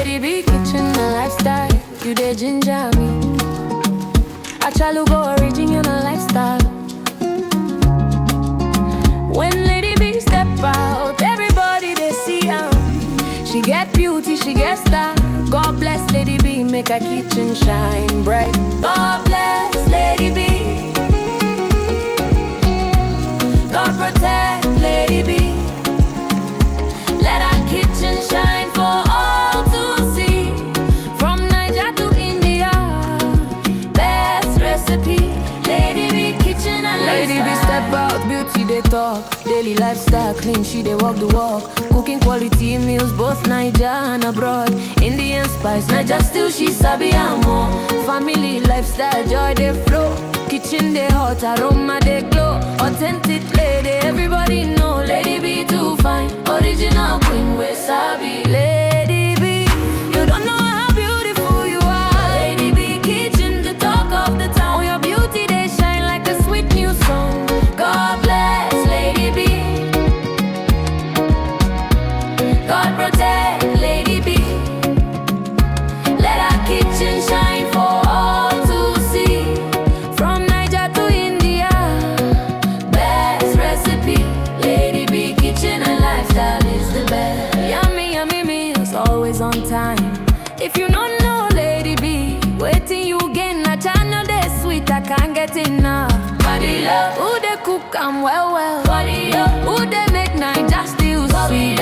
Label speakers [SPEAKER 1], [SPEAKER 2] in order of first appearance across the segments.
[SPEAKER 1] Lady B kitchen a lifestyle, you dey ginger me. Achalugo original lifestyle. When Lady B step out, everybody they see her. She get beauty, she get style. God bless Lady B, make her kitchen shine bright. God bless Lady B. God protect Lady B. Let her kitchen shine for all to see. From Niger to India, best recipe. Lady B kitchen and Lady B step out, beauty they talk. Daily lifestyle clean, she they walk the walk. Cooking quality meals, both Niger and abroad. Indian spice, Niger still she sabi more. Family lifestyle, joy they flow. Kitchen they hot, aroma they glow. Authentic lady, everybody know. Lady B too fine, original queen we sabi. Lady B, you don't know how beautiful you are. Lady B kitchen, the talk of the town. Your beauty they shine like a sweet new song. God bless Lady B. God protect Lady B. Let our kitchen shine for all to see. From Niger to India, best recipe. Lady B kitchen and lifestyle is the best. Yummy, yummy meals, always on time. If you don't know Lady B, waiting you gain a channel they sweet, I can't get enough. Body love, who they cook and well. Body up, who they make Niger still sweet.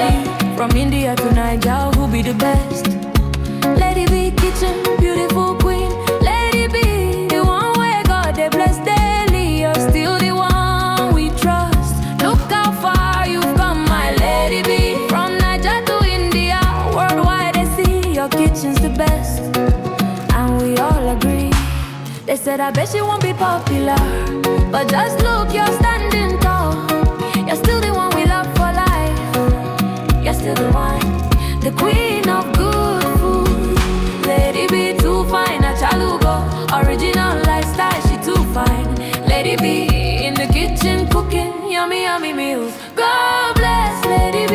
[SPEAKER 1] From India to Niger, who be the best? Lady B kitchen, beautiful queen. Lady B, the one where God they bless daily. You're still the one we trust. Look how far you've come, my Lady B. From Niger to India, worldwide they see your kitchen's the best. And we all agree. They said I bet she won't be popular, but just look, you're standing tall. You're still the one we love for life. You're still the one, the queen of good food. Lady B too fine, Achalugo original lifestyle, she too fine. Lady B in the kitchen cooking yummy, yummy meals. God bless Lady B.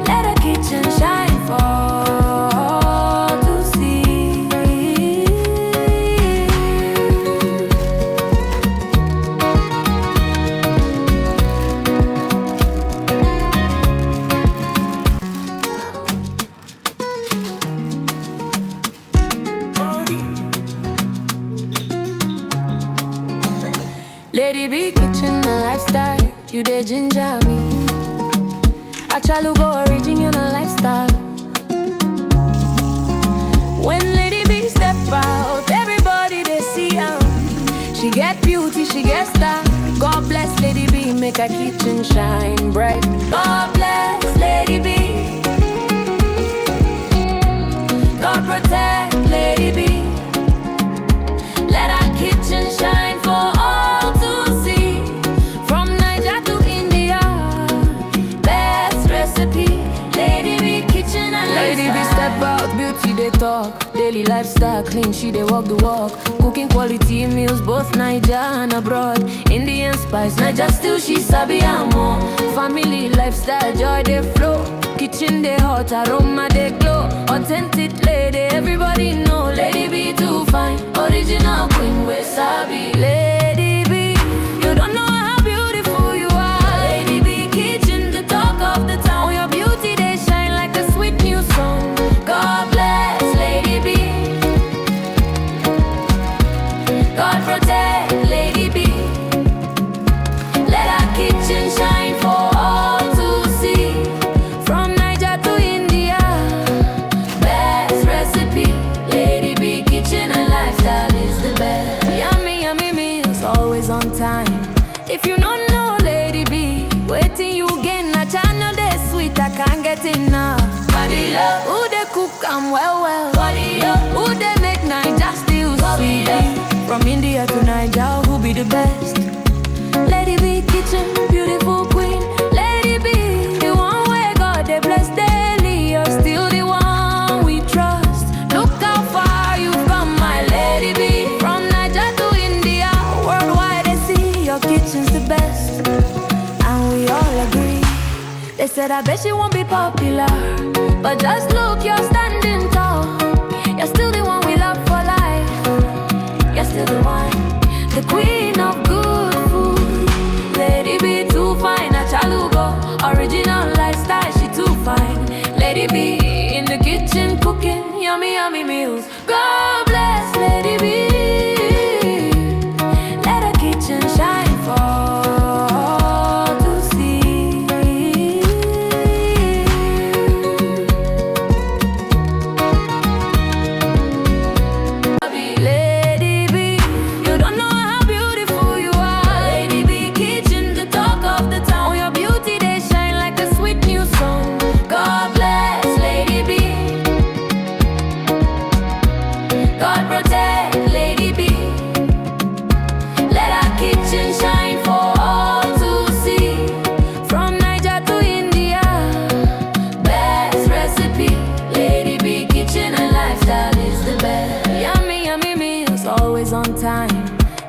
[SPEAKER 1] Let her kitchen shine for all to see. Lady B kitchen a lifestyle, you dey ginger me. Achalugo original lifestyle. When Lady B step out, everybody they see her. She get beauty, she get style. God bless Lady B, make her kitchen shine bright. God bless Lady B. God protect Lady B. Let our kitchen shine for all to see. From Niger to India, best recipe. Lady B kitchen and Lady B step out, beauty they talk. Daily lifestyle clean, she they walk the walk. Cooking quality meals, both Niger and abroad. Indian spice, Niger still she sabi more. Family lifestyle, joy they flow. Kitchen they hot, aroma they glow. Authentic lady, everybody know. Lady B too fine, original queen we sabi. Lady B, you don't know how beautiful you are. Lady B kitchen, the talk of the town. Your beauty they shine like a sweet new song. God bless Lady B. God protect Lady B. Let our kitchen shine for all to see. From Niger to India, best recipe. Lady B kitchen and lifestyle is the best. Yummy, yummy meals, always on time. If you don't know Lady B, waiting you gain a channel they sweet, I can't get enough. Body love, who they cook and well. Body up, who they make Niger still sweet. From India to Niger, who be the best? Lady B kitchen, beautiful queen. Lady B, the one where God they bless daily. You're still the one we trust. Look how far you've come, my Lady B. From Niger to India, worldwide they see your kitchen's the best. And we all agree. They said I bet she won't be popular, But just look, you're standing tall. You're still the one we love for life. You're still the one, the queen of good food. Lady B too fine, a chalugo. Original lifestyle, she too fine. Lady B in the kitchen cooking yummy, yummy meals. God bless Lady B. Let her kitchen shine for all to see. Lady B, you don't know how beautiful you are. Lady B kitchen, the talk of the town. Your beauty, they shine like a sweet new song. God bless Lady B. God protect Lady B. Let our kitchen shine for all to see. From Niger to India, best recipe. Lady B kitchen and lifestyle is the best. Yummy, yummy meals, always on time.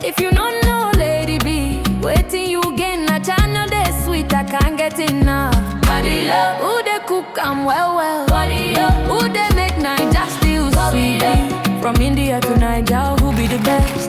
[SPEAKER 1] If you don't know Lady B, waiting you gain a channel they sweet, I can't get enough. Body up, who they cook am well. Body up, who they make Niger still sweet. From India to Niger, who be the best?